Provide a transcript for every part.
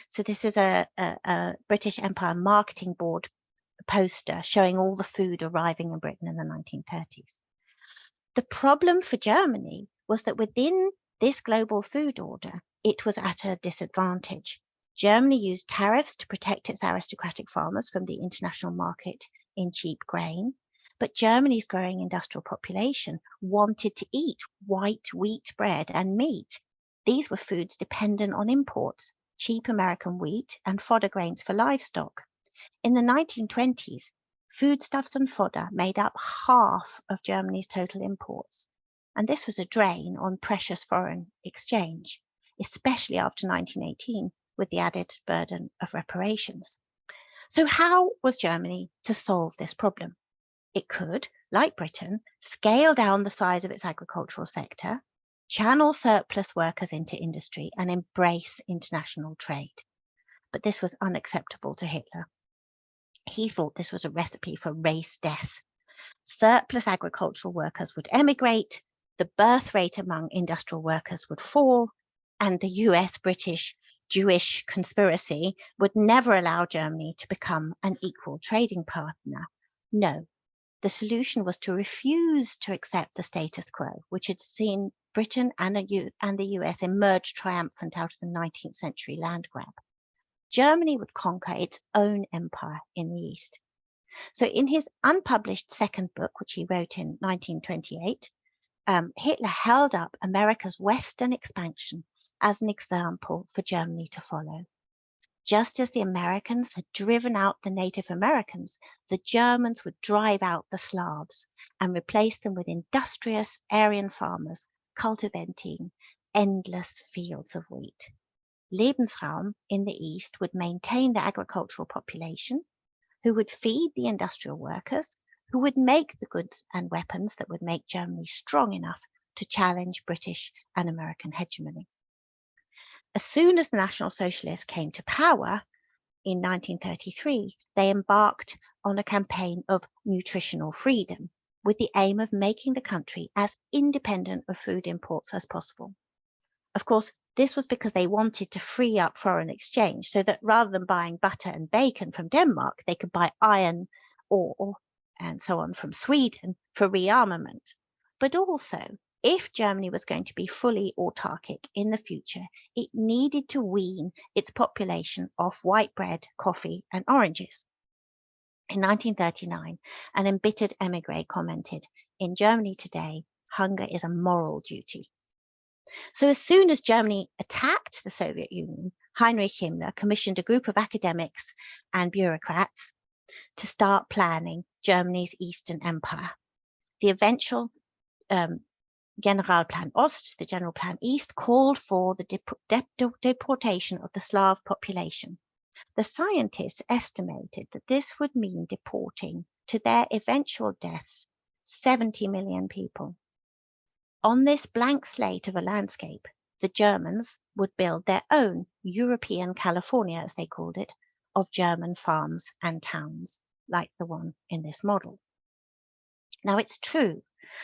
So this is a British Empire Marketing Board poster showing all the food arriving in Britain in the 1930s. The problem for Germany was that within this global food order, it was at a disadvantage. Germany used tariffs to protect its aristocratic farmers from the international market in cheap grain, but Germany's growing industrial population wanted to eat white wheat bread and meat. These were foods dependent on imports, cheap American wheat and fodder grains for livestock. In the 1920s, foodstuffs and fodder made up half of Germany's total imports, and this was a drain on precious foreign exchange, especially after 1918 with the added burden of reparations. So how was Germany to solve this problem? It could, like Britain, scale down the size of its agricultural sector, channel surplus workers into industry, and embrace international trade. But this was unacceptable to Hitler. He thought this was a recipe for race death. Surplus agricultural workers would emigrate, the birth rate among industrial workers would fall, and the US-British Jewish conspiracy would never allow Germany to become an equal trading partner. No, the solution was to refuse to accept the status quo, which had seen Britain and the US emerge triumphant out of the 19th century land grab. Germany would conquer its own empire in the East. So in his unpublished second book, which he wrote in 1928, Hitler held up America's Western expansion as an example for Germany to follow. Just as the Americans had driven out the Native Americans, the Germans would drive out the Slavs and replace them with industrious Aryan farmers cultivating endless fields of wheat. Lebensraum in the East would maintain the agricultural population, who would feed the industrial workers, who would make the goods and weapons that would make Germany strong enough to challenge British and American hegemony. As soon as the National Socialists came to power in 1933, they embarked on a campaign of nutritional freedom with the aim of making the country as independent of food imports as possible. Of course, this was because they wanted to free up foreign exchange so that rather than buying butter and bacon from Denmark, they could buy iron, ore, and so on from Sweden for rearmament. But also, if Germany was going to be fully autarkic in the future, it needed to wean its population off white bread, coffee, and oranges. In 1939, an embittered émigré commented, "In Germany today, hunger is a moral duty." So as soon as Germany attacked the Soviet Union, Heinrich Himmler commissioned a group of academics and bureaucrats to start planning Germany's Eastern Empire. The eventual Generalplan Ost, the General Plan East, called for the deportation of the Slav population. The scientists estimated that this would mean deporting to their eventual deaths 70 million people. On this blank slate of a landscape, the Germans would build their own European California, as they called it, of German farms and towns, like the one in this model. Now, it's true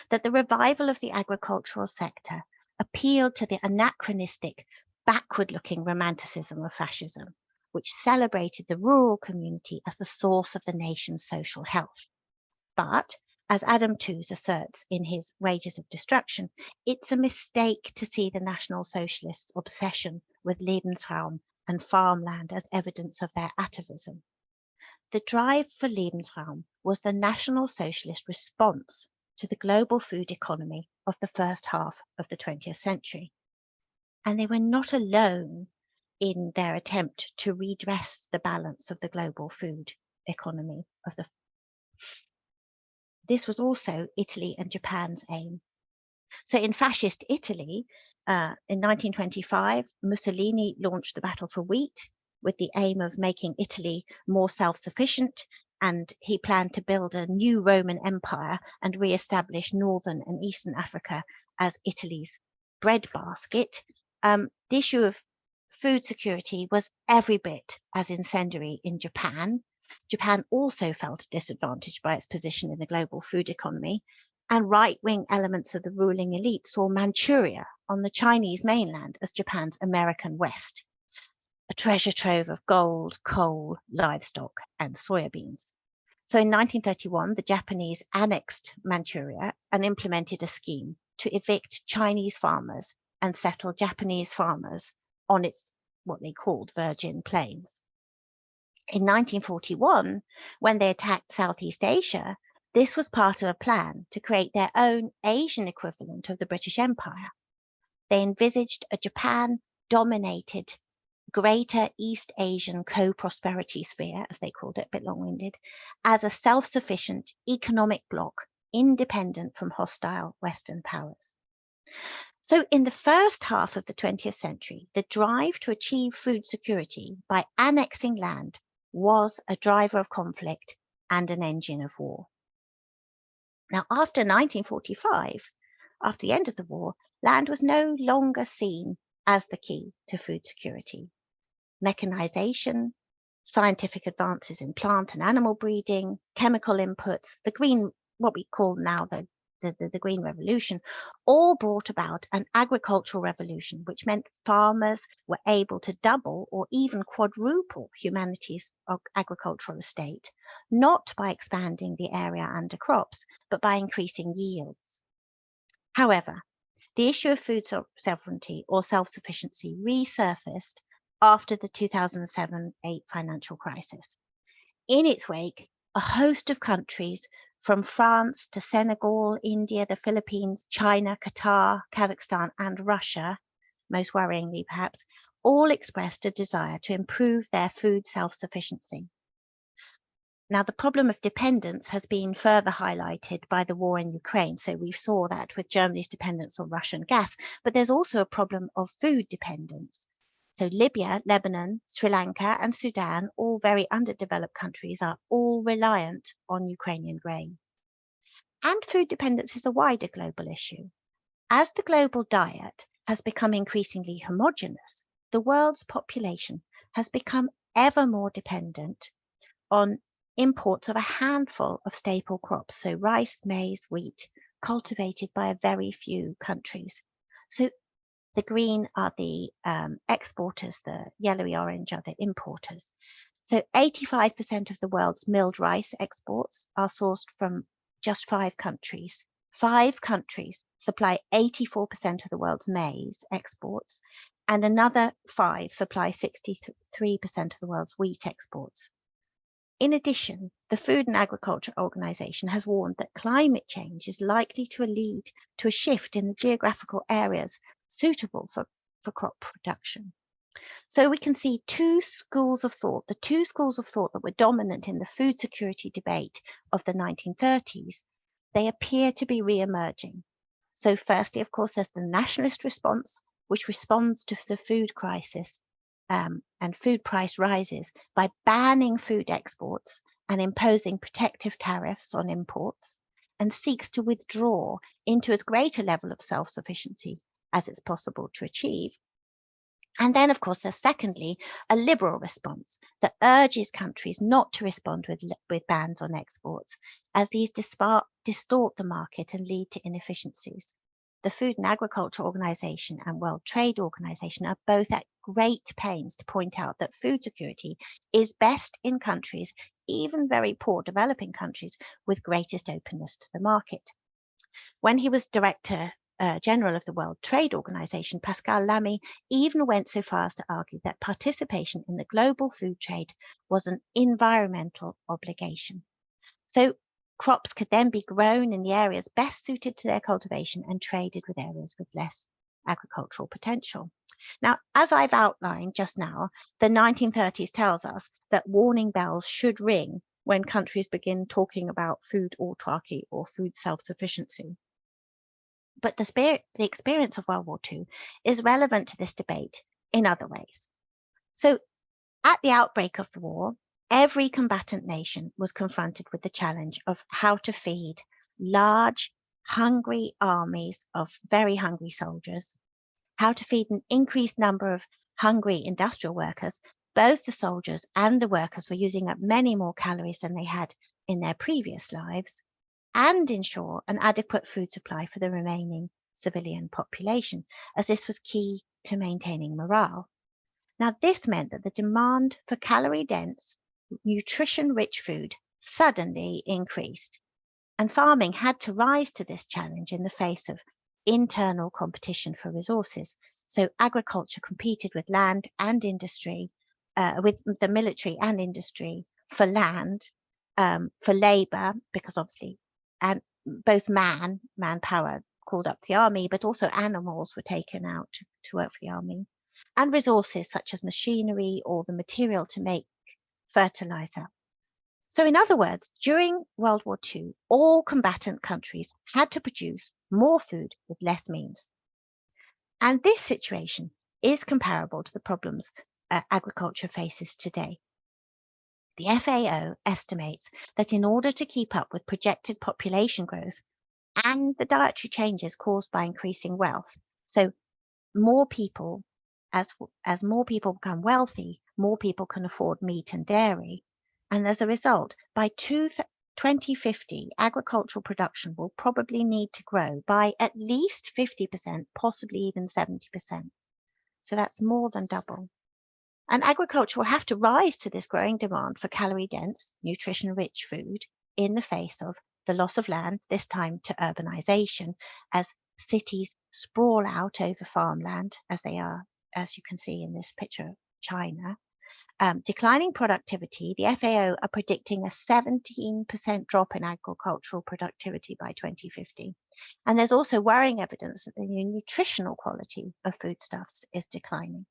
that the revival of the agricultural sector appealed to the anachronistic, backward-looking romanticism of fascism, which celebrated the rural community as the source of the nation's social health. But as Adam Tooze asserts in his Wages of Destruction, it's a mistake to see the National Socialists' obsession with Lebensraum and farmland as evidence of their atavism. The drive for Lebensraum was the National Socialist response to the global food economy of the first half of the 20th century. And they were not alone in their attempt to redress the balance of the global food economy of the This was also Italy and Japan's aim. So in fascist Italy, in 1925, Mussolini launched the Battle for Wheat with the aim of making Italy more self-sufficient, and he planned to build a new Roman Empire and re-establish Northern and Eastern Africa as Italy's breadbasket. The issue of food security was every bit as incendiary in Japan. Japan also felt disadvantaged by its position in the global food economy, And right-wing elements of the ruling elite saw Manchuria on the Chinese mainland as Japan's American West, a treasure trove of gold, coal, livestock, and soybeans. So in 1931, the Japanese annexed Manchuria and implemented a scheme to evict Chinese farmers and settle Japanese farmers on its what they called virgin plains. In 1941, when they attacked Southeast Asia, this was part of a plan to create their own Asian equivalent of the British Empire. They envisaged a Japan-dominated Greater East Asian co-prosperity sphere, as they called it, a bit long-winded, as a self-sufficient economic bloc independent from hostile Western powers. So in the first half of the 20th century, the drive to achieve food security by annexing land was a driver of conflict and an engine of war. Now, after 1945, after the end of the war, land was no longer seen as the key to food security. Mechanization, scientific advances in plant and animal breeding, chemical inputs, the green, what we call now the Green Revolution, all brought about an agricultural revolution, which meant farmers were able to double or even quadruple humanity's agricultural estate, not by expanding the area under crops, but by increasing yields. However, the issue of food sovereignty or self-sufficiency resurfaced after the 2007-8 financial crisis. In its wake, a host of countries from France to Senegal, India, the Philippines, China, Qatar, Kazakhstan, and Russia, most worryingly perhaps, all expressed a desire to improve their food self-sufficiency. Now, the problem of dependence has been further highlighted by the war in Ukraine. So we saw that with Germany's dependence on Russian gas, but there's also a problem of food dependence. So Libya, Lebanon, Sri Lanka, and Sudan, all very underdeveloped countries, are all reliant on Ukrainian grain. And food dependence is a wider global issue. As the global diet has become increasingly homogeneous, the world's population has become ever more dependent on imports of a handful of staple crops, so rice, maize, wheat, cultivated by a very few countries. So the green are the exporters, the yellowy orange are the importers. So 85% of the world's milled rice exports are sourced from just 5 countries. 5 countries supply 84% of the world's maize exports, and another 5 supply 63% of the world's wheat exports. In addition, the Food and Agriculture Organization has warned that climate change is likely to lead to a shift in the geographical areas suitable for crop production. So we can see 2 schools of thought, the 2 schools of thought that were dominant in the food security debate of the 1930s, they appear to be re-emerging. So firstly, of course, there's the nationalist response, which responds to the food crisis and food price rises by banning food exports and imposing protective tariffs on imports, and seeks to withdraw into as great a level of self-sufficiency as it's possible to achieve. And then, of course, there's secondly a liberal response that urges countries not to respond with bans on exports, as these distort the market and lead to inefficiencies. The Food and Agriculture Organization and World Trade Organization are both at great pains to point out that food security is best in countries, even very poor developing countries, with greatest openness to the market. When he was Director General of the World Trade Organization, Pascal Lamy even went so far as to argue that participation in the global food trade was an environmental obligation. So crops could then be grown in the areas best suited to their cultivation and traded with areas with less agricultural potential. Now, as I've outlined just now, the 1930s tells us that warning bells should ring when countries begin talking about food autarky or food self-sufficiency. But the experience of World War II is relevant to this debate in other ways. So at the outbreak of the war, every combatant nation was confronted with the challenge of how to feed large, hungry armies of very hungry soldiers, how to feed an increased number of hungry industrial workers. Both the soldiers and the workers were using up many more calories than they had in their previous lives, and ensure an adequate food supply for the remaining civilian population, as this was key to maintaining morale. Now, this meant that the demand for calorie-dense, nutrition-rich food suddenly increased, and farming had to rise to this challenge in the face of internal competition for resources. So agriculture competed with land and industry, with the military and industry for land, for labour, because obviously, and both manpower called up the army, but also animals were taken out to work for the army, and resources such as machinery or the material to make fertilizer. So in other words, during World War II, all combatant countries had to produce more food with less means. And this situation is comparable to the problems agriculture faces today. The FAO estimates that in order to keep up with projected population growth and the dietary changes caused by increasing wealth, so more people, as more people become wealthy, more people can afford meat and dairy. And as a result, by 2050, agricultural production will probably need to grow by at least 50%, possibly even 70%. So that's more than double. And agriculture will have to rise to this growing demand for calorie-dense, nutrition-rich food in the face of the loss of land, this time to urbanization, as cities sprawl out over farmland, as they are, as you can see in this picture of China. Declining productivity, the FAO are predicting a 17% drop in agricultural productivity by 2050. And there's also worrying evidence that the nutritional quality of foodstuffs is declining.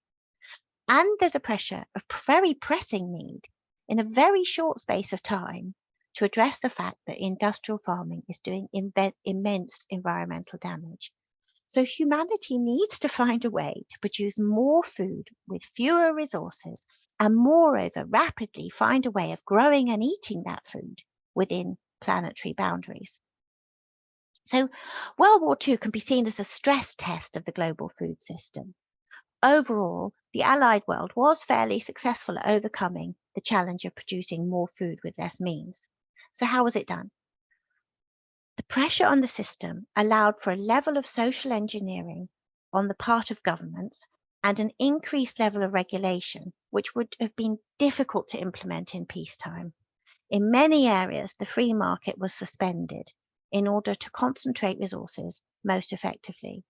And there's a very pressing need in a very short space of time to address the fact that industrial farming is doing immense environmental damage. So humanity needs to find a way to produce more food with fewer resources, and moreover, rapidly find a way of growing and eating that food within planetary boundaries. So World War II can be seen as a stress test of the global food system. Overall, the Allied world was fairly successful at overcoming the challenge of producing more food with less means. So how was it done? The pressure on the system allowed for a level of social engineering on the part of governments and an increased level of regulation, which would have been difficult to implement in peacetime. In many areas, the free market was suspended in order to concentrate resources most effectively.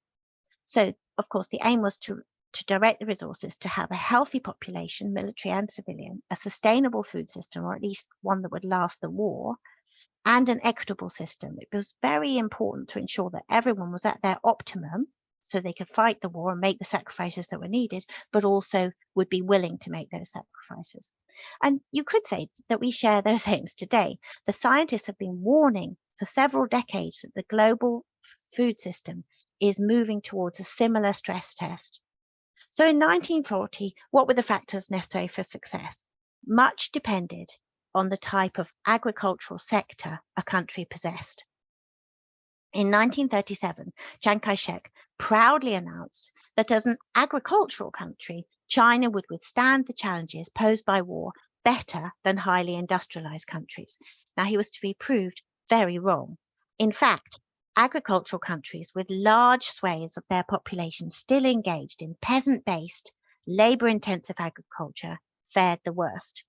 So, of course, the aim was to direct the resources to have a healthy population, military and civilian, a sustainable food system, or at least one that would last the war, and an equitable system. It was very important to ensure that everyone was at their optimum so they could fight the war and make the sacrifices that were needed, but also would be willing to make those sacrifices. And you could say that we share those aims today. The scientists have been warning for several decades that the global food system is moving towards a similar stress test. So in 1940, what were the factors necessary for success? Much depended on the type of agricultural sector a country possessed. In 1937, Chiang Kai-shek proudly announced that as an agricultural country, China would withstand the challenges posed by war better than highly industrialized countries. Now, he was to be proved very wrong. In fact, agricultural countries with large swathes of their population still engaged in peasant-based, labor-intensive agriculture fared the worst.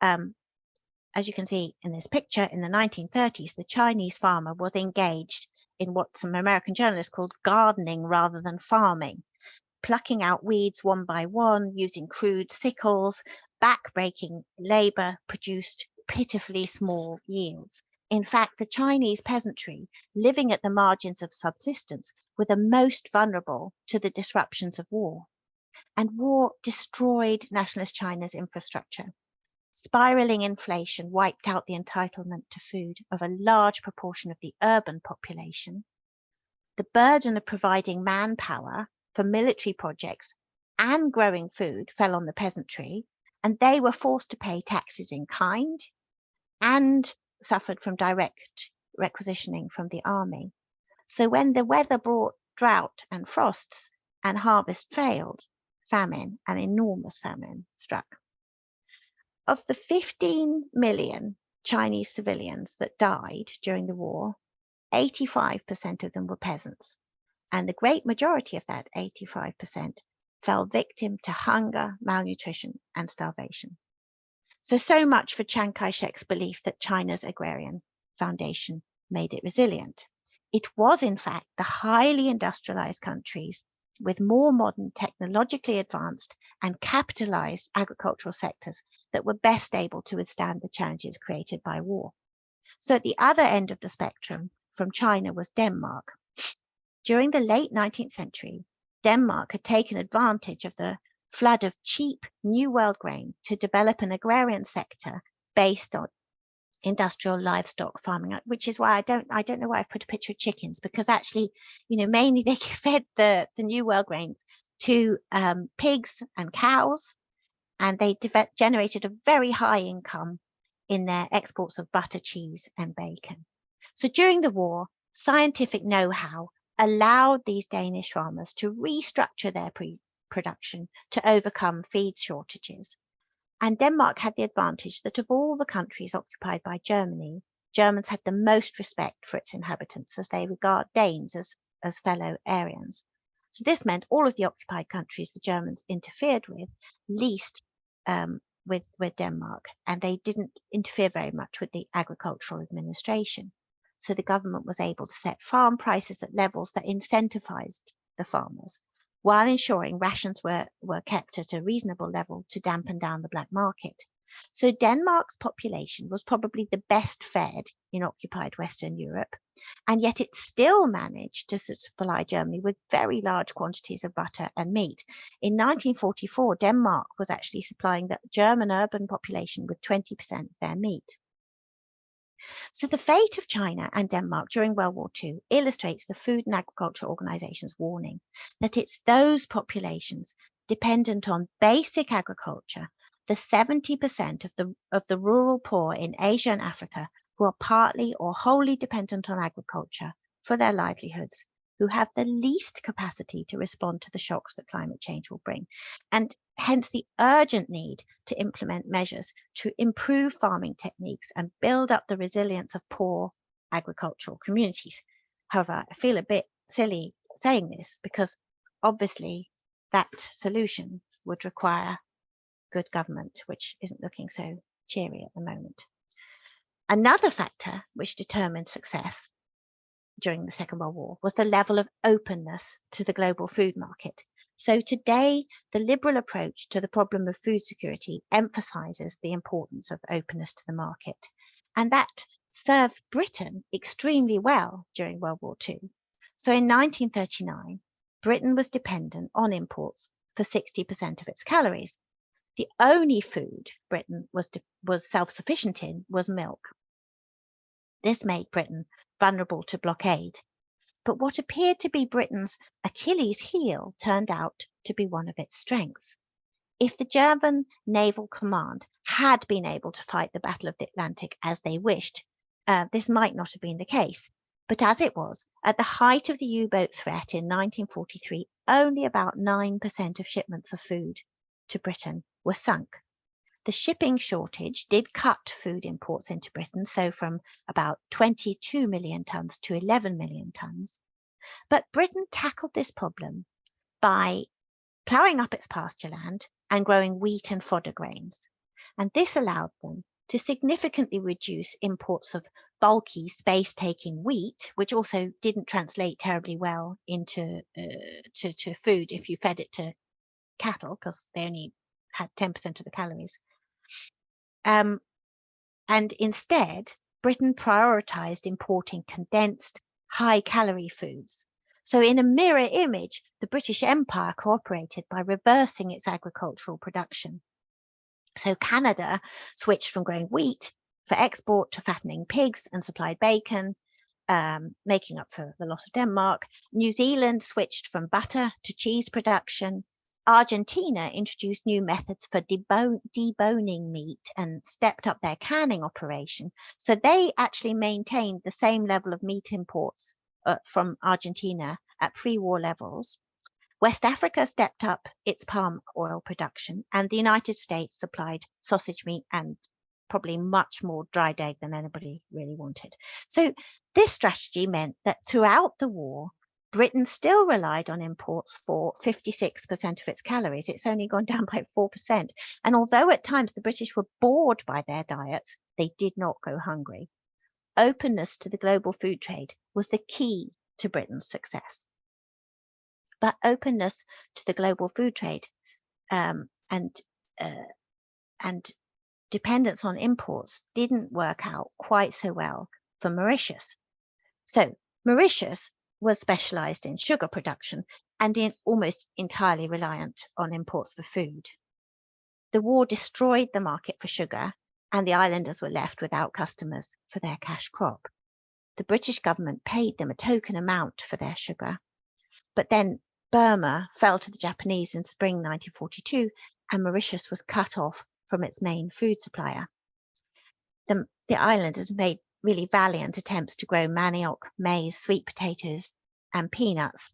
As you can see in this picture, in the 1930s, the Chinese farmer was engaged in what some American journalists called gardening rather than farming, plucking out weeds one by one, using crude sickles. Back-breaking labor produced pitifully small yields. In fact, the Chinese peasantry, living at the margins of subsistence, were the most vulnerable to the disruptions of war. And war destroyed nationalist China's infrastructure. Spiraling inflation wiped out the entitlement to food of a large proportion of the urban population. The burden of providing manpower for military projects and growing food fell on the peasantry, and they were forced to pay taxes in kind and suffered from direct requisitioning from the army. So when the weather brought drought and frosts and harvest failed, famine, an enormous famine, struck. Of the 15 million Chinese civilians that died during the war, 85% of them were peasants. And the great majority of that 85% fell victim to hunger, malnutrition, and starvation. So much for Chiang Kai-shek's belief that China's agrarian foundation made it resilient. It was, in fact, the highly industrialized countries with more modern, technologically advanced, and capitalized agricultural sectors that were best able to withstand the challenges created by war. So at the other end of the spectrum from China was Denmark. During the late 19th century, Denmark had taken advantage of the flood of cheap New World grain to develop an agrarian sector based on industrial livestock farming, which is why I don't know why I've put a picture of chickens, because actually, mainly they fed the New World grains to pigs and cows, and they generated a very high income in their exports of butter, cheese, and bacon. So during the war, scientific know-how allowed these Danish farmers to restructure their production to overcome feed shortages. And Denmark had the advantage that of all the countries occupied by Germany, Germans had the most respect for its inhabitants, as they regard Danes as fellow Aryans. So this meant all of the occupied countries the Germans interfered with least with Denmark, and they didn't interfere very much with the agricultural administration. So the government was able to set farm prices at levels that incentivized the farmers, while ensuring rations were kept at a reasonable level to dampen down the black market. So Denmark's population was probably the best fed in occupied Western Europe, and yet it still managed to supply Germany with very large quantities of butter and meat. In 1944, Denmark was actually supplying the German urban population with 20% of their meat. So the fate of China and Denmark during World War II illustrates the Food and Agriculture Organization's warning that it's those populations dependent on basic agriculture, the 70% of the rural poor in Asia and Africa who are partly or wholly dependent on agriculture for their livelihoods, who have the least capacity to respond to the shocks that climate change will bring, and hence the urgent need to implement measures to improve farming techniques and build up the resilience of poor agricultural communities. However, I feel a bit silly saying this because obviously that solution would require good government, which isn't looking so cheery at the moment. Another factor which determined success during the Second World War was the level of openness to the global food market. So today, the liberal approach to the problem of food security emphasizes the importance of openness to the market. And that served Britain extremely well during World War II. So in 1939, Britain was dependent on imports for 60% of its calories. The only food Britain was self-sufficient in was milk. This made Britain vulnerable to blockade. But what appeared to be Britain's Achilles heel turned out to be one of its strengths. If the German Naval Command had been able to fight the Battle of the Atlantic as they wished, this might not have been the case. But as it was, at the height of the U-boat threat in 1943, only about 9% of shipments of food to Britain were sunk. The shipping shortage did cut food imports into Britain, so from about 22 million tonnes to 11 million tonnes. But Britain tackled this problem by ploughing up its pasture land and growing wheat and fodder grains. And this allowed them to significantly reduce imports of bulky, space-taking wheat, which also didn't translate terribly well into to food if you fed it to cattle, because they only had 10% of the calories. And instead, Britain prioritized importing condensed, high-calorie foods. So in a mirror image, the British Empire cooperated by reversing its agricultural production. So Canada switched from growing wheat for export to fattening pigs and supplied bacon, making up for the loss of Denmark. New Zealand switched from butter to cheese production. Argentina introduced new methods for deboning meat and stepped up their canning operation. So they actually maintained the same level of meat imports from Argentina at pre-war levels. West Africa stepped up its palm oil production, and the United States supplied sausage meat and probably much more dried egg than anybody really wanted. So this strategy meant that throughout the war, Britain still relied on imports for 56% of its calories. It's only gone down by 4%. And although at times the British were bored by their diets, they did not go hungry. Openness to the global food trade was the key to Britain's success. But openness to the global food trade and dependence on imports didn't work out quite so well for Mauritius. So Mauritius was specialized in sugar production and almost entirely reliant on imports for food. The war destroyed the market for sugar, and the islanders were left without customers for their cash crop. The British government paid them a token amount for their sugar, but then Burma fell to the Japanese in spring 1942, and Mauritius was cut off from its main food supplier. The islanders made really valiant attempts to grow manioc, maize, sweet potatoes, and peanuts.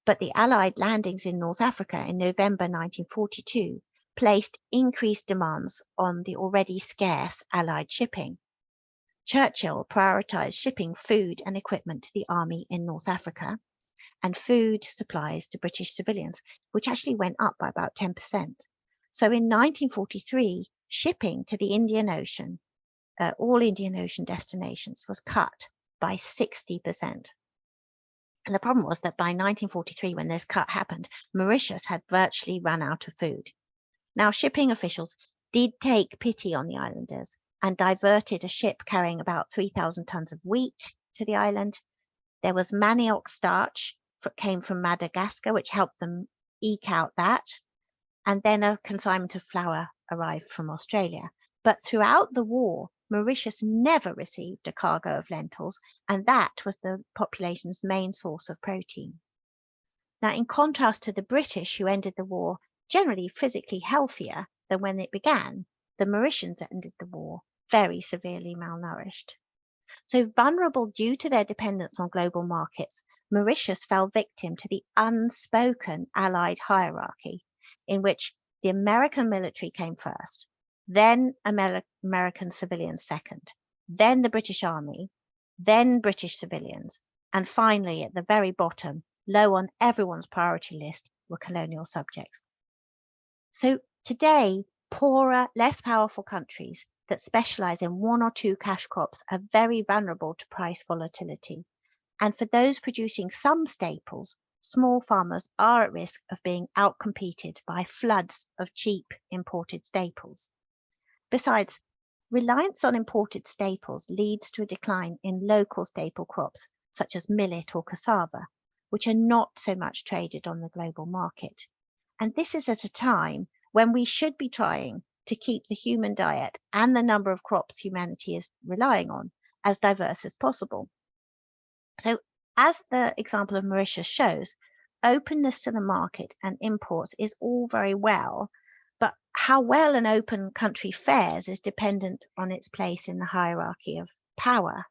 But the Allied landings in North Africa in November 1942 placed increased demands on the already scarce Allied shipping. Churchill prioritized shipping food and equipment to the army in North Africa and food supplies to British civilians, which actually went up by about 10%. So in 1943, shipping to the Indian Ocean, all Indian Ocean destinations, was cut by 60%. And the problem was that by 1943, when this cut happened, Mauritius had virtually run out of food. Now, shipping officials did take pity on the islanders and diverted a ship carrying about 3,000 tons of wheat to the island. There was manioc starch that came from Madagascar, which helped them eke out that. And then a consignment of flour arrived from Australia. But throughout the war, Mauritius never received a cargo of lentils, and that was the population's main source of protein. Now, in contrast to the British, who ended the war generally physically healthier than when it began, the Mauritians ended the war very severely malnourished. So vulnerable due to their dependence on global markets, Mauritius fell victim to the unspoken Allied hierarchy, in which the American military came first, then American civilians second, then the British Army, then British civilians, and finally at the very bottom, low on everyone's priority list, were colonial subjects. So today, poorer, less powerful countries that specialize in one or two cash crops are very vulnerable to price volatility. And for those producing some staples, small farmers are at risk of being outcompeted by floods of cheap imported staples. Besides, reliance on imported staples leads to a decline in local staple crops such as millet or cassava, which are not so much traded on the global market. And this is at a time when we should be trying to keep the human diet and the number of crops humanity is relying on as diverse as possible. So, as the example of Mauritius shows, openness to the market and imports is all very well, but how well an open country fares is dependent on its place in the hierarchy of power.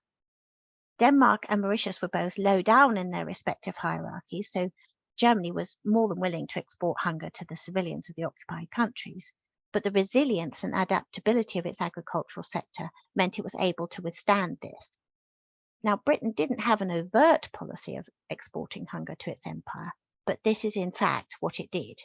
Denmark and Mauritius were both low down in their respective hierarchies, so Germany was more than willing to export hunger to the civilians of the occupied countries, but the resilience and adaptability of its agricultural sector meant it was able to withstand this. Now, Britain didn't have an overt policy of exporting hunger to its empire, but this is in fact what it did.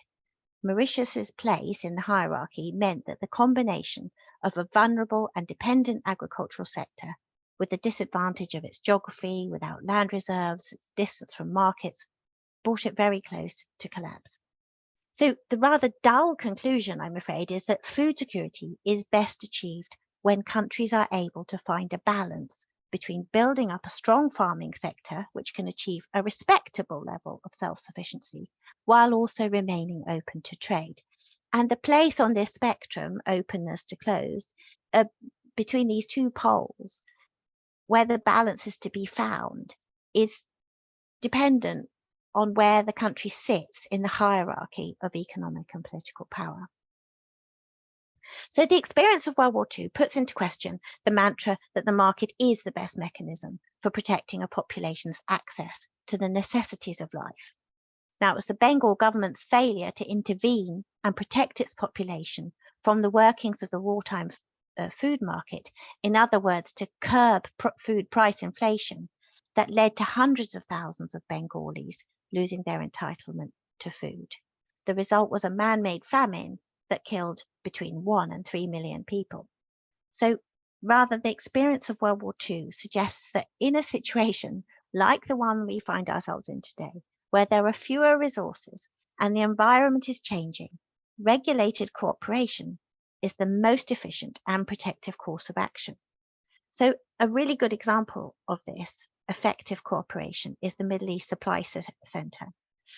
Mauritius's place in the hierarchy meant that the combination of a vulnerable and dependent agricultural sector with the disadvantage of its geography, without land reserves, its distance from markets, brought it very close to collapse. So the rather dull conclusion, I'm afraid, is that food security is best achieved when countries are able to find a balance between building up a strong farming sector, which can achieve a respectable level of self-sufficiency, while also remaining open to trade. And the place on this spectrum, openness to closed, between these two poles, where the balance is to be found, is dependent on where the country sits in the hierarchy of economic and political power. So the experience of World War II puts into question the mantra that the market is the best mechanism for protecting a population's access to the necessities of life. Now, it was the Bengal government's failure to intervene and protect its population from the workings of the wartime food market, in other words, to curb food price inflation, that led to hundreds of thousands of Bengalis losing their entitlement to food. The result was a man-made famine that killed between 1 and 3 million people. So rather, the experience of World War II suggests that in a situation like the one we find ourselves in today, where there are fewer resources and the environment is changing, regulated cooperation is the most efficient and protective course of action. So a really good example of this effective cooperation is the Middle East Supply Center.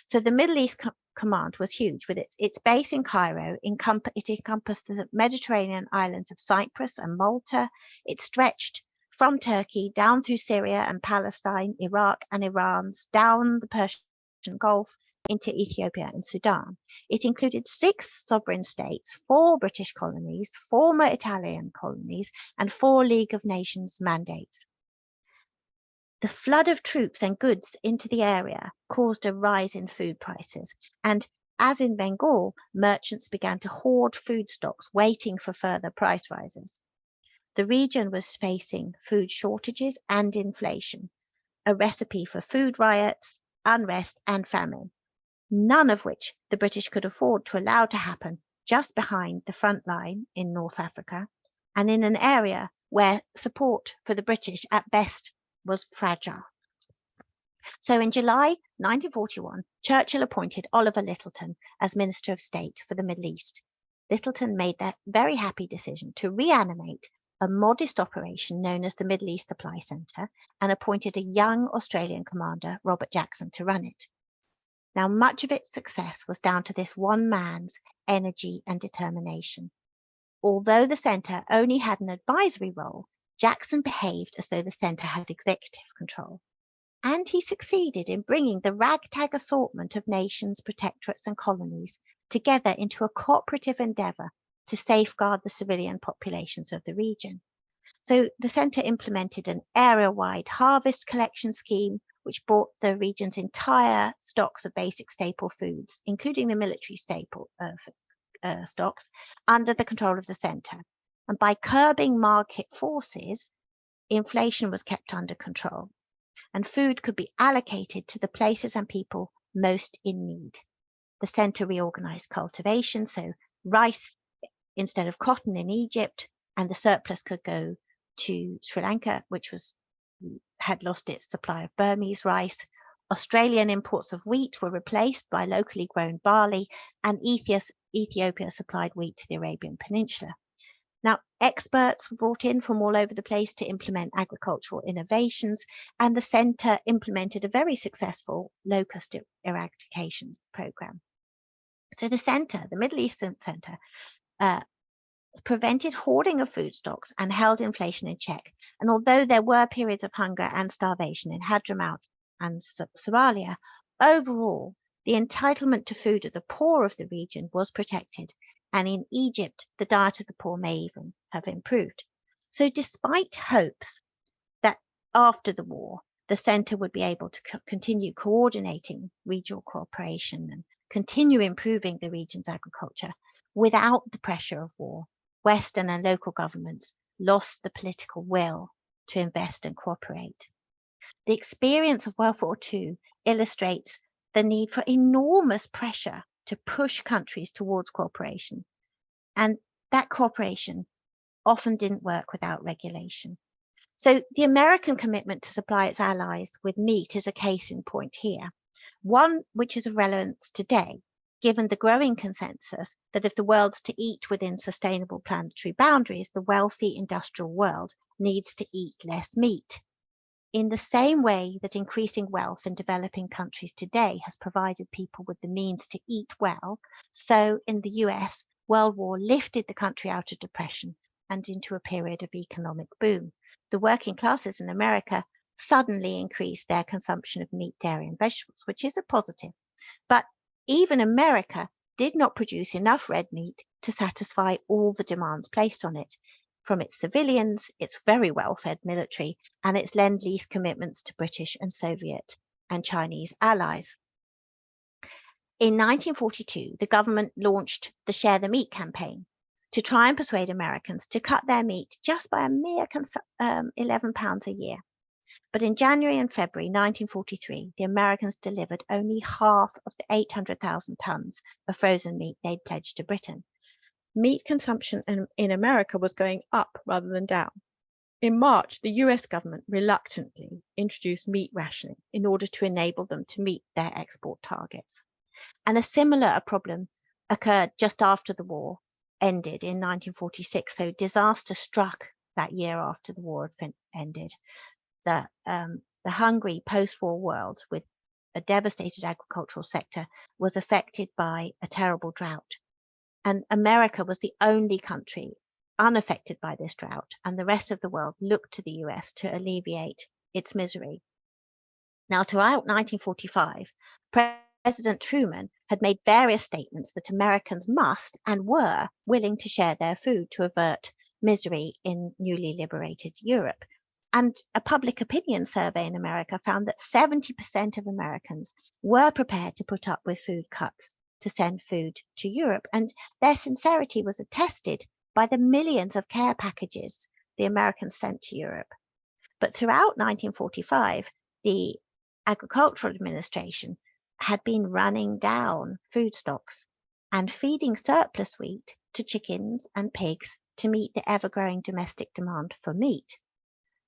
So the Middle East Command was huge. With its base in Cairo, it encompassed the Mediterranean islands of Cyprus and Malta. It stretched from Turkey down through Syria and Palestine, Iraq and Iran, down the Persian Gulf into Ethiopia and Sudan. It included 6 sovereign states, 4 British colonies, former Italian colonies, and 4 League of Nations mandates. The flood of troops and goods into the area caused a rise in food prices, and as in Bengal, merchants began to hoard food stocks, waiting for further price rises. The region was facing food shortages and inflation, a recipe for food riots, unrest, and famine, none of which the British could afford to allow to happen just behind the front line in North Africa, and in an area where support for the British at best was fragile. So in July 1941, Churchill appointed Oliver Lyttelton as Minister of State for the Middle East. Lyttelton made that very happy decision to reanimate a modest operation known as the Middle East Supply Centre and appointed a young Australian commander, Robert Jackson, to run it. Now, much of its success was down to this one man's energy and determination. Although the centre only had an advisory role, Jackson behaved as though the centre had executive control. And he succeeded in bringing the ragtag assortment of nations, protectorates and colonies together into a cooperative endeavour to safeguard the civilian populations of the region. So the centre implemented an area-wide harvest collection scheme, which brought the region's entire stocks of basic staple foods, including the military staple stocks, under the control of the centre. And by curbing market forces, inflation was kept under control, and food could be allocated to the places and people most in need. The centre reorganised cultivation, so rice instead of cotton in Egypt, and the surplus could go to Sri Lanka, which had lost its supply of Burmese rice. Australian imports of wheat were replaced by locally grown barley, and Ethiopia supplied wheat to the Arabian Peninsula. Now, experts were brought in from all over the place to implement agricultural innovations, and the centre implemented a very successful locust eradication program. So the Middle Eastern Centre, prevented hoarding of food stocks and held inflation in check. And although there were periods of hunger and starvation in Hadramaut and Somalia, overall, the entitlement to food of the poor of the region was protected. And in Egypt, the diet of the poor may even have improved. So despite hopes that after the war, the centre would be able to continue coordinating regional cooperation and continue improving the region's agriculture without the pressure of war, Western and local governments lost the political will to invest and cooperate. The experience of World War II illustrates the need for enormous pressure to push countries towards cooperation. And that cooperation often didn't work without regulation. So the American commitment to supply its allies with meat is a case in point here, one which is of relevance today, given the growing consensus that if the world's to eat within sustainable planetary boundaries, the wealthy industrial world needs to eat less meat. In the same way that increasing wealth in developing countries today has provided people with the means to eat well, so in the US, World War lifted the country out of depression and into a period of economic boom. The working classes in America suddenly increased their consumption of meat, dairy, and vegetables, which is a positive. But even America did not produce enough red meat to satisfy all the demands placed on it from its civilians, its very well-fed military, and its lend-lease commitments to British and Soviet and Chinese allies. In 1942, the government launched the Share the Meat campaign, to try and persuade Americans to cut their meat just by a mere £11 a year. But in January and February 1943, the Americans delivered only half of the 800,000 tons of frozen meat they'd pledged to Britain. Meat consumption in America was going up rather than down. In March, the US government reluctantly introduced meat rationing in order to enable them to meet their export targets. And a similar problem occurred just after the war ended in 1946. So disaster struck that year after the war had ended. The hungry post-war world with a devastated agricultural sector was affected by a terrible drought. And America was the only country unaffected by this drought, and the rest of the world looked to the US to alleviate its misery. Now, throughout 1945, President Truman had made various statements that Americans must and were willing to share their food to avert misery in newly liberated Europe. And a public opinion survey in America found that 70% of Americans were prepared to put up with food cuts to send food to Europe. And their sincerity was attested by the millions of care packages the Americans sent to Europe. But throughout 1945, the Agricultural Administration had been running down food stocks and feeding surplus wheat to chickens and pigs to meet the ever-growing domestic demand for meat.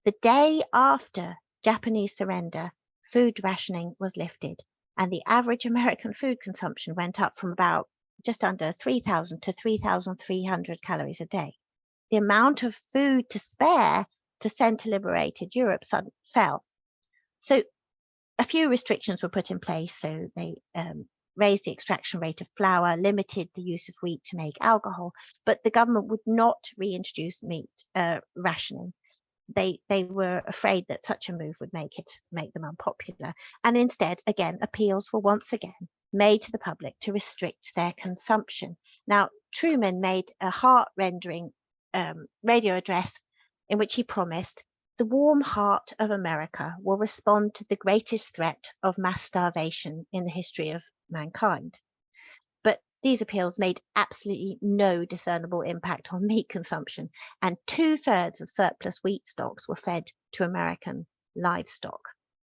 The day after Japanese surrender, food rationing was lifted, and the average American food consumption went up from about just under 3,000 to 3,300 calories a day. The amount of food to spare to send to liberated Europe fell. So a few restrictions were put in place. So they raised the extraction rate of flour, limited the use of wheat to make alcohol, but the government would not reintroduce meat rationing. They were afraid that such a move would make them unpopular. And instead, again, appeals were once again made to the public to restrict their consumption. Now, Truman made a heart-rending radio address in which he promised, "The warm heart of America will respond to the greatest threat of mass starvation in the history of mankind." But these appeals made absolutely no discernible impact on meat consumption, and 2/3 of surplus wheat stocks were fed to American livestock.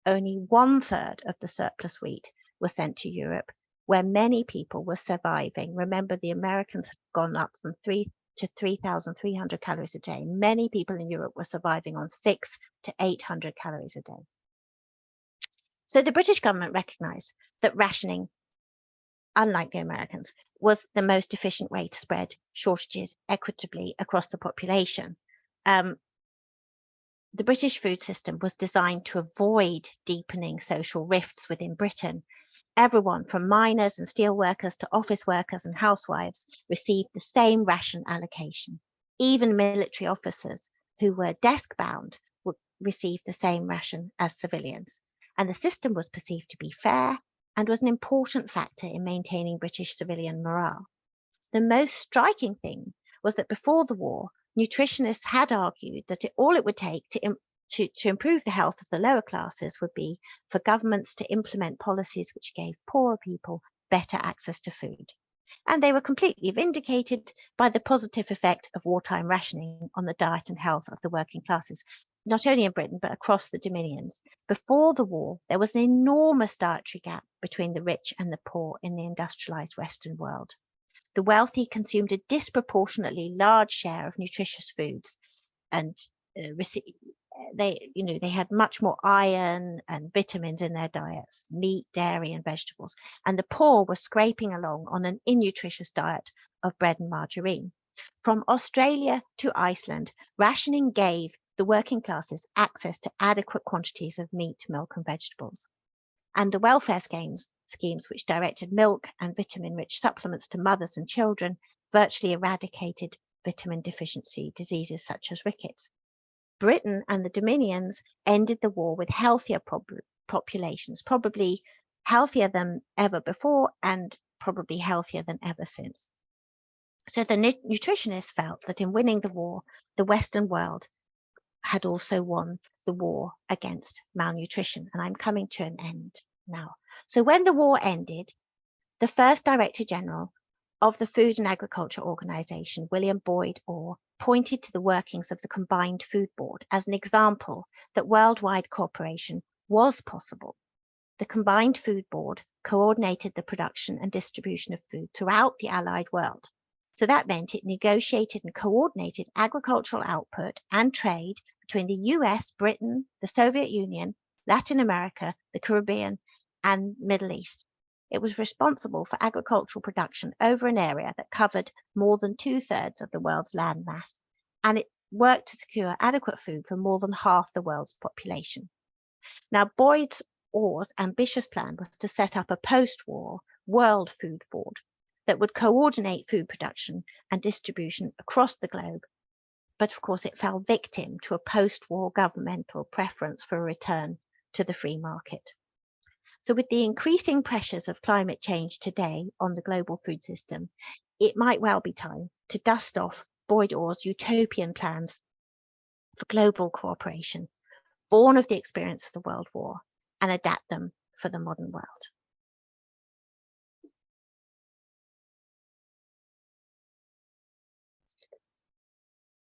Only 1/3 of the surplus wheat was sent to Europe, where many people were surviving. Remember, the Americans had gone up from 3 to 3,300 calories a day. Many people in Europe were surviving on 600 to 800 calories a day. So the British government recognized that rationing, unlike the Americans, was the most efficient way to spread shortages equitably across the population. The British food system was designed to avoid deepening social rifts within Britain. Everyone from miners and steel workers to office workers and housewives received the same ration allocation. Even military officers who were desk-bound would receive the same ration as civilians. And the system was perceived to be fair and was an important factor in maintaining British civilian morale. The most striking thing was that before the war, nutritionists had argued that all it would take to improve the health of the lower classes would be for governments to implement policies which gave poorer people better access to food. And they were completely vindicated by the positive effect of wartime rationing on the diet and health of the working classes, not only in Britain, but across the Dominions. Before the war, there was an enormous dietary gap between the rich and the poor in the industrialized Western world. The wealthy consumed a disproportionately large share of nutritious foods, and they had much more iron and vitamins in their diets, meat, dairy, and vegetables. And the poor were scraping along on an innutritious diet of bread and margarine. From Australia to Iceland, rationing gave the working classes access to adequate quantities of meat, milk, and vegetables. And the welfare schemes which directed milk and vitamin-rich supplements to mothers and children virtually eradicated vitamin deficiency diseases such as rickets. Britain and the Dominions ended the war with healthier populations, probably healthier than ever before and probably healthier than ever since. So the nutritionists felt that in winning the war, the Western world had also won the war against malnutrition. And I'm coming to an end now. So when the war ended, the first Director General of the Food and Agriculture Organization, William Boyd Orr, pointed to the workings of the Combined Food Board as an example that worldwide cooperation was possible. The Combined Food Board coordinated the production and distribution of food throughout the Allied world. So that meant it negotiated and coordinated agricultural output and trade between the US, Britain, the Soviet Union, Latin America, the Caribbean, and Middle East. It was responsible for agricultural production over an area that covered more than 2/3 of the world's land mass, and it worked to secure adequate food for more than half the world's population. Now, Boyd Orr's ambitious plan was to set up a post-war World Food Board that would coordinate food production and distribution across the globe. But of course, it fell victim to a post-war governmental preference for a return to the free market. So with the increasing pressures of climate change today on the global food system, it might well be time to dust off Boyd Orr's utopian plans for global cooperation, born of the experience of the World War, and adapt them for the modern world.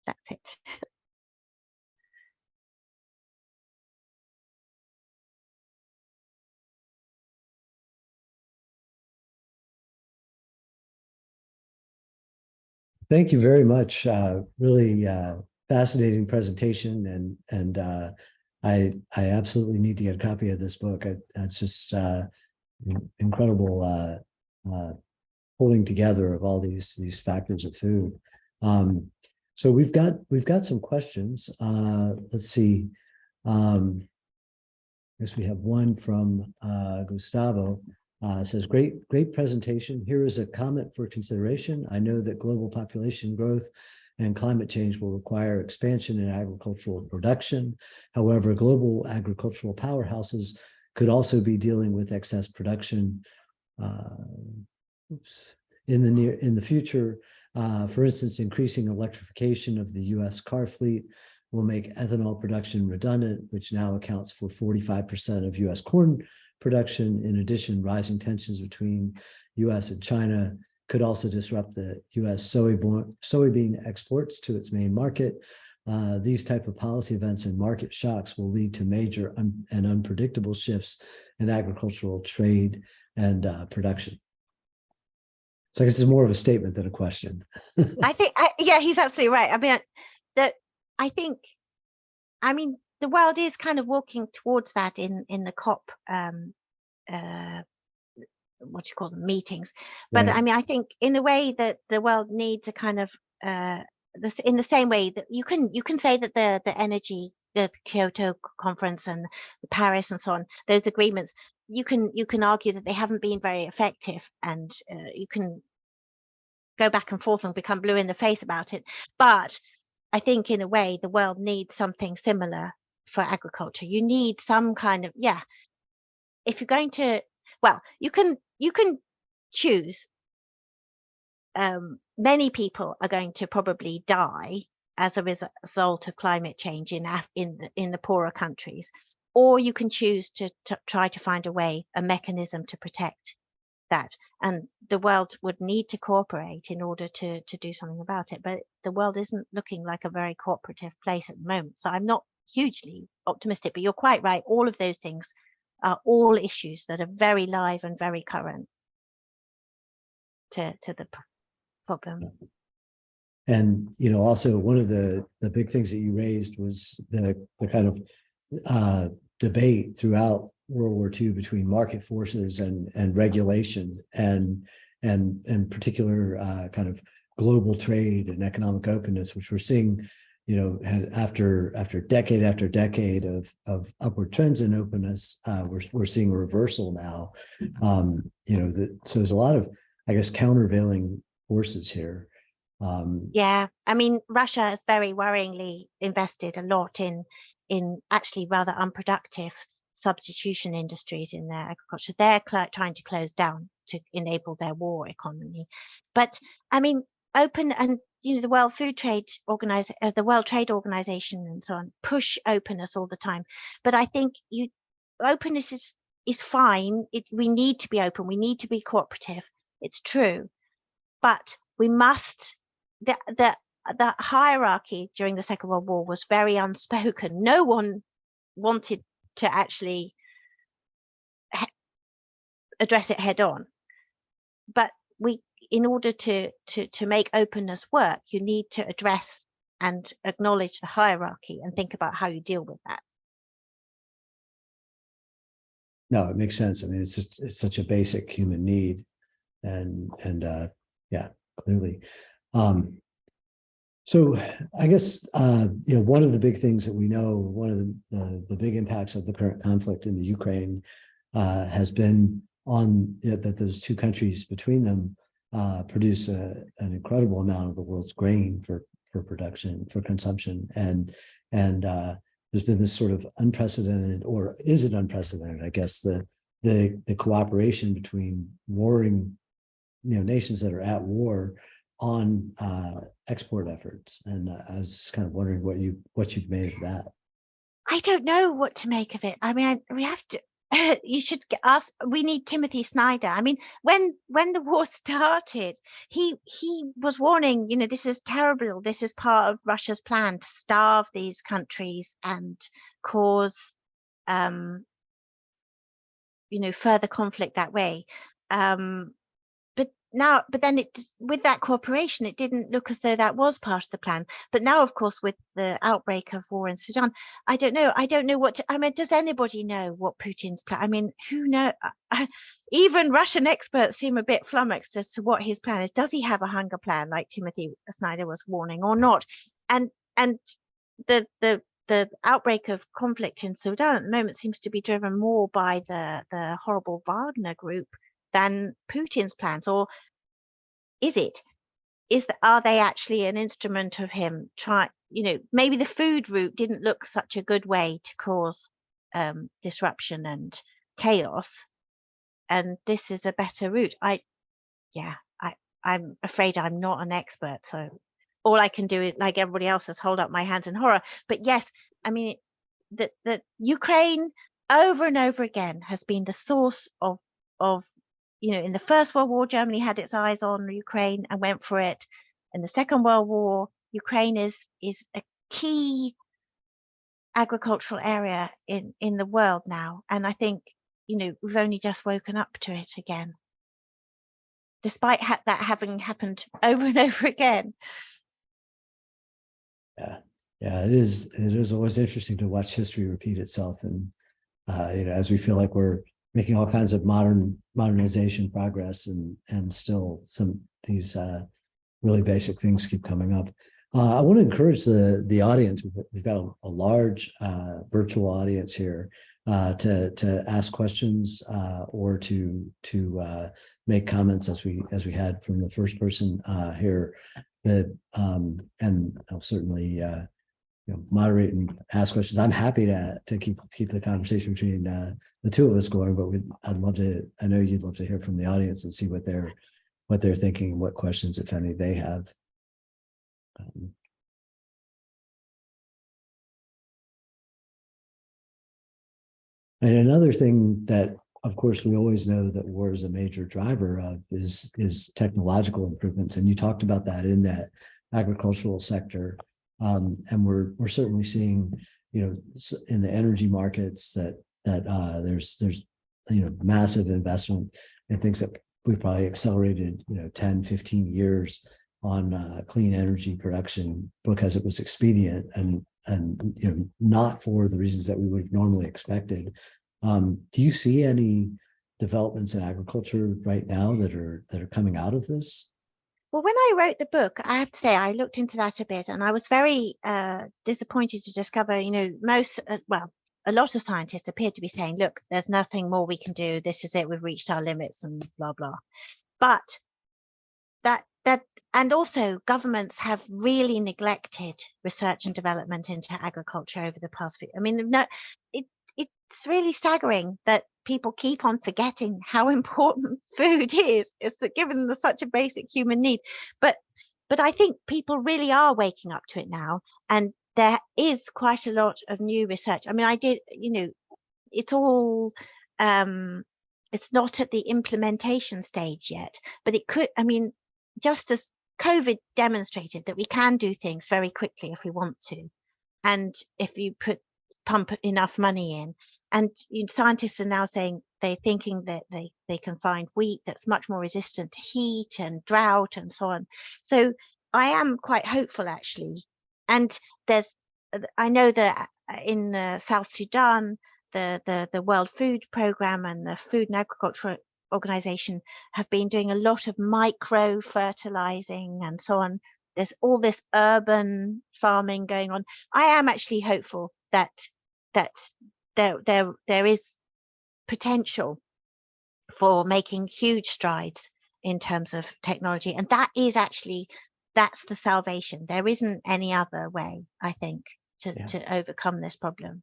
That's it. Thank you very much. Really fascinating presentation, and I absolutely need to get a copy of this book. It's just incredible pulling together of all these factors of food. So we've got some questions. Let's see. I guess we have one from Gustavo. Says, great presentation. Here is a comment for consideration. I know that global population growth and climate change will require expansion in agricultural production. However, global agricultural powerhouses could also be dealing with excess production in the future. For instance, increasing electrification of the US car fleet will make ethanol production redundant, which now accounts for 45% of US corn production. In addition, rising tensions between US and China could also disrupt the US soybean exports to its main market. These type of policy events and market shocks will lead to major and unpredictable shifts in agricultural trade and production. So I guess it's more of a statement than a question. Yeah, he's absolutely right. I mean, the world is kind of walking towards that in the COP, what do you call them, meetings. But right. I mean, I think in a way that the world needs a kind of in the same way that you can say that the energy, the Kyoto conference and the Paris and so on, those agreements, you can argue that they haven't been very effective, and you can go back and forth and become blue in the face about it. But I think in a way the world needs something similar for agriculture. You need some kind of, yeah, if you're going to, well, you can choose. Many people are going to probably die as a result of climate change in the poorer countries, or you can choose to try to find a mechanism to protect that, and the world would need to cooperate in order to do something about it. But the world isn't looking like a very cooperative place at the moment, so I'm not hugely optimistic. But you're quite right, all of those things are all issues that are very live and very current to the problem. And also one of the big things that you raised was the kind of debate throughout World War II between market forces and regulation and particular kind of global trade and economic openness, which we're seeing, after decade after decade of upward trends in openness, we're seeing a reversal now. So there's a lot of, I guess, countervailing forces here. Yeah, I mean, Russia has very worryingly invested a lot in actually rather unproductive substitution industries in their agriculture. They're trying to close down to enable their war economy. But I mean, open and the World Trade Organization and so on push openness all the time. But I think openness is fine. We need to be open. We need to be cooperative. It's true. but we must, the hierarchy during the Second World War was very unspoken. No one wanted to actually address it head on. But in order to make openness work, you need to address and acknowledge the hierarchy and think about how you deal with that. No, it makes sense. I mean, it's such a basic human need, and yeah, clearly. So I guess one of the big things that we know, one of the big impacts of the current conflict in the Ukraine has been on that those two countries between them produce an incredible amount of the world's grain for production, for consumption, and there's been this sort of unprecedented, or is it unprecedented? I guess the cooperation between warring nations that are at war on export efforts, and I was just kind of wondering what you've made of that. I don't know what to make of it. I mean, we have to. You should ask. We need Timothy Snyder. I mean, when the war started, he was warning. This is terrible. This is part of Russia's plan to starve these countries and cause, further conflict that way. But then with that cooperation, it didn't look as though that was part of the plan. But now, of course, with the outbreak of war in Sudan, I don't know what to, I mean, does anybody know what Putin's plan? I mean, who knows? Even Russian experts seem a bit flummoxed as to what his plan is. Does he have a hunger plan like Timothy Snyder was warning, or not? And the outbreak of conflict in Sudan at the moment seems to be driven more by the horrible Wagner group than Putin's plans. Or are they actually an instrument of him maybe the food route didn't look such a good way to cause disruption and chaos, and this is a better route. I'm afraid I'm not an expert, so all I can do is, like everybody else, is hold up my hands in horror. But yes, I mean, the Ukraine over and over again has been the source of in the First World War, Germany had its eyes on Ukraine and went for it. In the Second World War, Ukraine is a key agricultural area in the world now, and I think we've only just woken up to it again, despite that having happened over and over again. Yeah, it is always interesting to watch history repeat itself, and as we feel like we're making all kinds of modernization progress, and still these really basic things keep coming up. I want to encourage the audience. We've got a large virtual audience here to ask questions or to make comments, as we had from the first person here. And I'll certainly moderate and ask questions. I'm happy to keep the conversation between the two of us going, but I know you'd love to hear from the audience and see what they're thinking and what questions, if any, they have. And another thing that, of course, we always know that war is a major driver of is technological improvements, and you talked about that in that agricultural sector. And we're certainly seeing, in the energy markets that there's massive investment in things that we've probably accelerated 10, 15 years on clean energy production because it was expedient and not for the reasons that we would have normally expected. Do you see any developments in agriculture right now that are coming out of this? Well, when I wrote the book, I have to say I looked into that a bit, and I was very disappointed to discover, a lot of scientists appeared to be saying, look, there's nothing more we can do. This is it. We've reached our limits and blah, blah. But and also governments have really neglected research and development into agriculture over the past few. I mean, it's really staggering that people keep on forgetting how important food is. It's given such a basic human need. But I think people really are waking up to it now, and there is quite a lot of new research. I mean, it's all it's not at the implementation stage yet, but it could. I mean, just as COVID demonstrated that we can do things very quickly if we want to, and if you pump enough money in. And scientists are now saying they're thinking that they can find wheat that's much more resistant to heat and drought and so on. So I am quite hopeful, actually. And I know that in South Sudan, the World Food Programme and the Food and Agriculture Organization have been doing a lot of micro fertilizing and so on. There's all this urban farming going on. I am actually hopeful that there is potential for making huge strides in terms of technology, and that's the salvation. There isn't any other way, I think, to overcome this problem.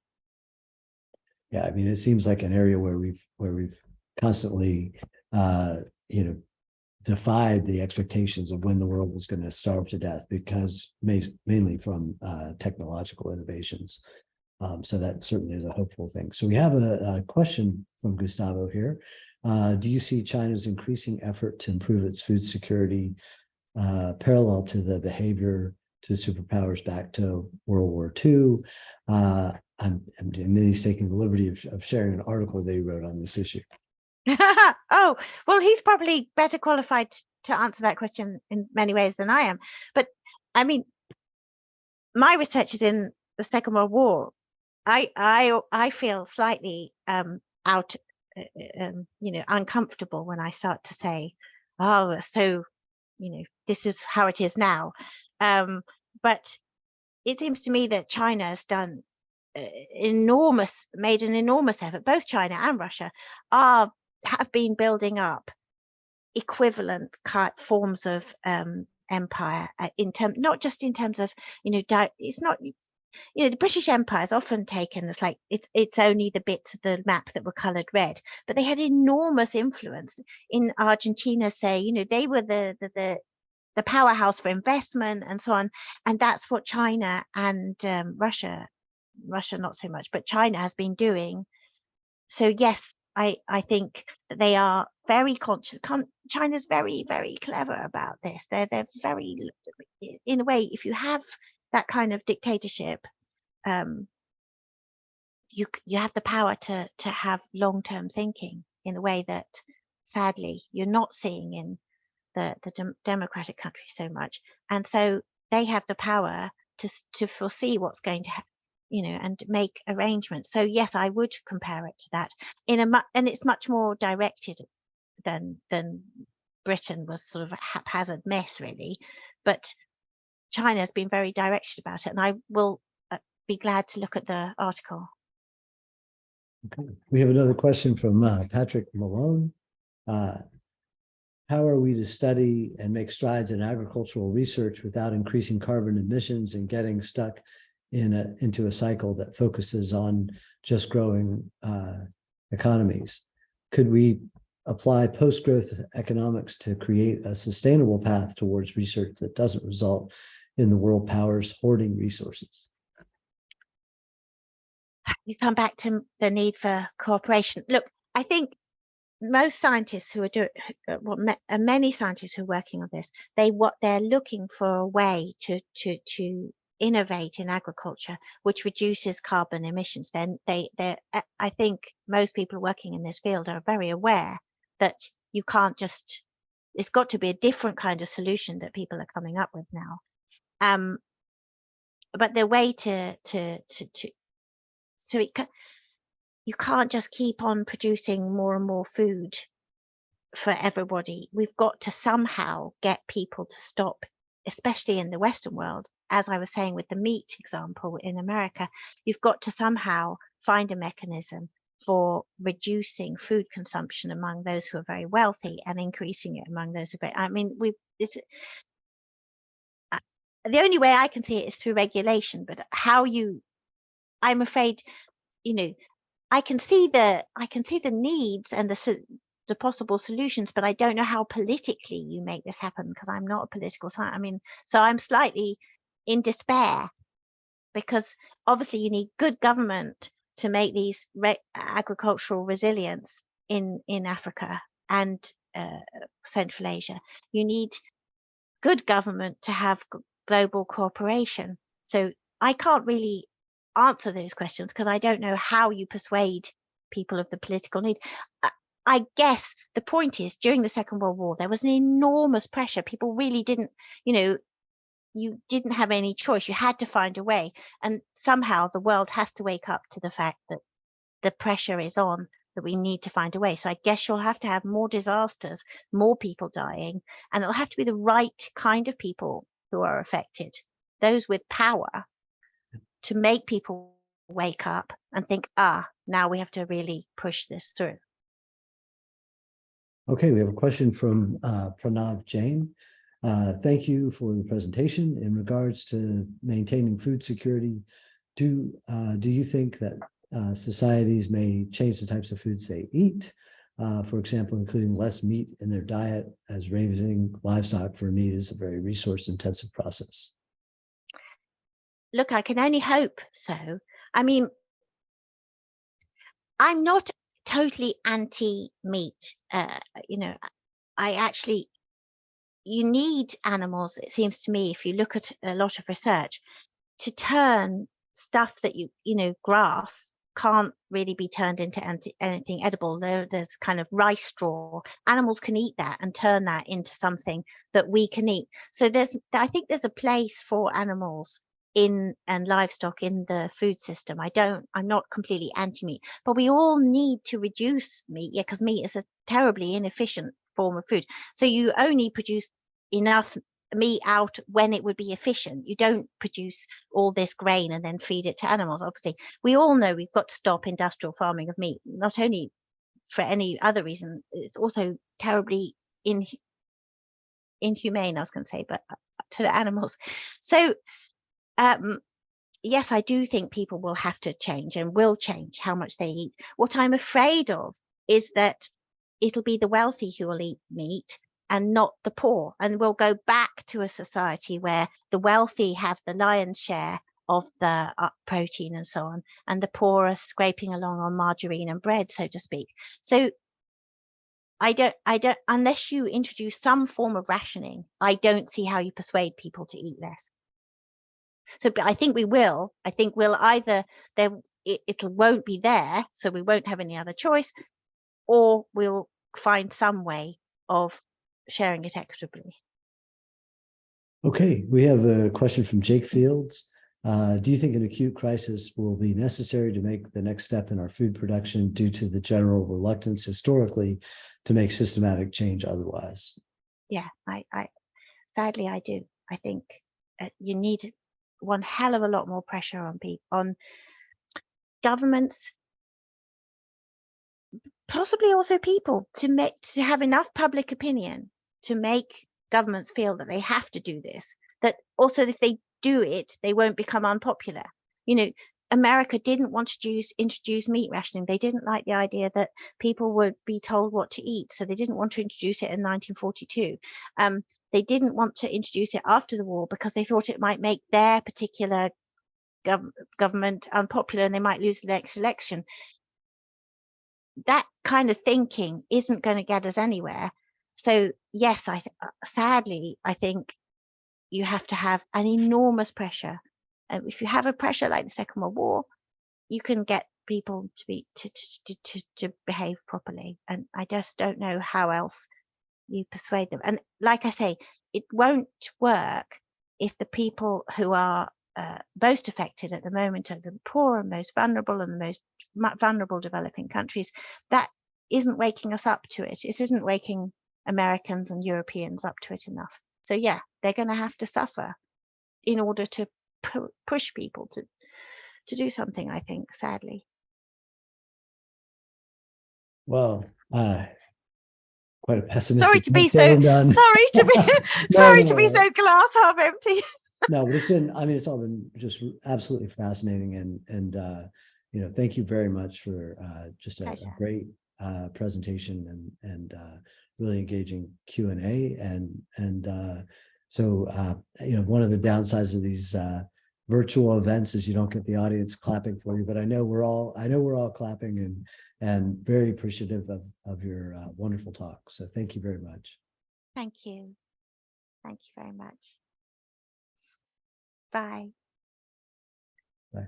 Yeah, I mean, it seems like an area where we've constantly defied the expectations of when the world was going to starve to death, because mainly from technological innovations. So that certainly is a hopeful thing. So we have a question from Gustavo here. Do you see China's increasing effort to improve its food security parallel to the behavior to the superpowers back to World War II? I'm he's taking the liberty of sharing an article that he wrote on this issue. Oh, well, he's probably better qualified to answer that question in many ways than I am. But I mean, my research is in the Second World War. I feel slightly uncomfortable when I start to say, oh, so this is how it is now. But it seems to me that China has done made an enormous effort. Both China and Russia have been building up equivalent forms of empire not just in terms of it's not the British Empire is often taken as like it's only the bits of the map that were colored red, but they had enormous influence in Argentina. Say, they were the powerhouse for investment and so on, and that's what China and Russia not so much, but China has been doing. So yes, I think that they are very conscious. China's very, very clever about this. They're very, in a way, if you have that kind of dictatorship, you have the power to have long-term thinking in a way that sadly you're not seeing in the democratic countries so much. And so they have the power to foresee what's going to happen, and make arrangements. So yes, I would compare it to that and it's much more directed than Britain was sort of a haphazard mess, really. But China has been very directed about it, and I will be glad to look at the article. Okay. We have another question from Patrick Malone. How are we to study and make strides in agricultural research without increasing carbon emissions and getting stuck into a cycle that focuses on just growing economies? Could we apply post-growth economics to create a sustainable path towards research that doesn't result in the world powers hoarding resources? You come back to the need for cooperation. Look, I think most scientists who are doing, many scientists who are working on this, they're looking for a way to innovate in agriculture, which reduces carbon emissions. Then I think most people working in this field are very aware that you can't just. It's got to be a different kind of solution that people are coming up with now. But the way you can't just keep on producing more and more food for everybody. We've got to somehow get people to stop, especially in the Western world. As I was saying with the meat example in America, you've got to somehow find a mechanism for reducing food consumption among those who are very wealthy and increasing it among those who are very, I mean, the only way I can see it is through regulation, but I'm afraid, I can see the needs and the possible solutions, but I don't know how politically you make this happen, because I'm not a political scientist. I mean, so I'm slightly in despair, because obviously you need good government to make these agricultural resilience in Africa and Central Asia. You need good government to have global cooperation. So I can't really answer those questions because I don't know how you persuade people of the political need. I guess the point is, during the Second World War, there was an enormous pressure. People really didn't, you didn't have any choice. You had to find a way. And somehow the world has to wake up to the fact that the pressure is on, that we need to find a way. So I guess you'll have to have more disasters, more people dying, and it'll have to be the right kind of people who are affected, those with power, to make people wake up and think, now we have to really push this through. Okay, we have a question from Pranav Jain. Thank you for the presentation. In regards to maintaining food security, do you think that societies may change the types of foods they eat? For example, including less meat in their diet, as raising livestock for meat is a very resource-intensive process. Look, I can only hope so. I mean, I'm not totally anti-meat. You need animals, it seems to me, if you look at a lot of research, to turn stuff that grass can't really be turned into anything edible. There's kind of rice straw. Animals can eat that and turn that into something that we can eat. So I think there's a place for animals and livestock in the food system. I'm not completely anti-meat, but we all need to reduce meat, because meat is a terribly inefficient form of food. So you only produce enough meat out when it would be efficient. You don't produce all this grain and then feed it to animals. Obviously, we all know we've got to stop industrial farming of meat, not only for any other reason, it's also terribly inhumane, I was going to say, but to the animals. So yes, I do think people will have to change and will change how much they eat. What I'm afraid of is that it'll be the wealthy who will eat meat and not the poor. And we'll go back to a society where the wealthy have the lion's share of the protein and so on, and the poor are scraping along on margarine and bread, so to speak. So I don't, unless you introduce some form of rationing, I don't see how you persuade people to eat less. So I think we will. I think we'll either it won't be there, so we won't have any other choice, or we'll find some way of sharing it equitably. Okay, we have a question from Jake Fields. Do you think an acute crisis will be necessary to make the next step in our food production due to the general reluctance historically to make systematic change otherwise? Yeah, sadly I do. I think you need one hell of a lot more pressure on people, on governments, possibly also people, to have enough public opinion to make governments feel that they have to do this, that also if they do it, they won't become unpopular. America didn't want to introduce meat rationing. They didn't like the idea that people would be told what to eat, so they didn't want to introduce it in 1942. They didn't want to introduce it after the war because they thought it might make their particular government unpopular and they might lose the next election. That kind of thinking isn't going to get us anywhere. So yes, sadly, I think you have to have an enormous pressure. And if you have a pressure like the Second World War, you can get people to behave properly. And I just don't know how else you persuade them. And like I say, it won't work if the people who are most affected at the moment are the poor and most vulnerable and the most vulnerable developing countries. That isn't waking us up to it. It isn't waking Americans and Europeans up to it enough. So yeah, they're going to have to suffer in order to push people to do something, I think, sadly. Well, quite a pessimistic. Sorry to be so glass half empty. No, but it's all been just absolutely fascinating, and thank you very much for just a great presentation and really engaging Q&A, and so one of the downsides of these virtual events is you don't get the audience clapping for you, but I know we're all clapping and very appreciative of your wonderful talk. So thank you very much. Thank you. Thank you very much. Bye. Bye.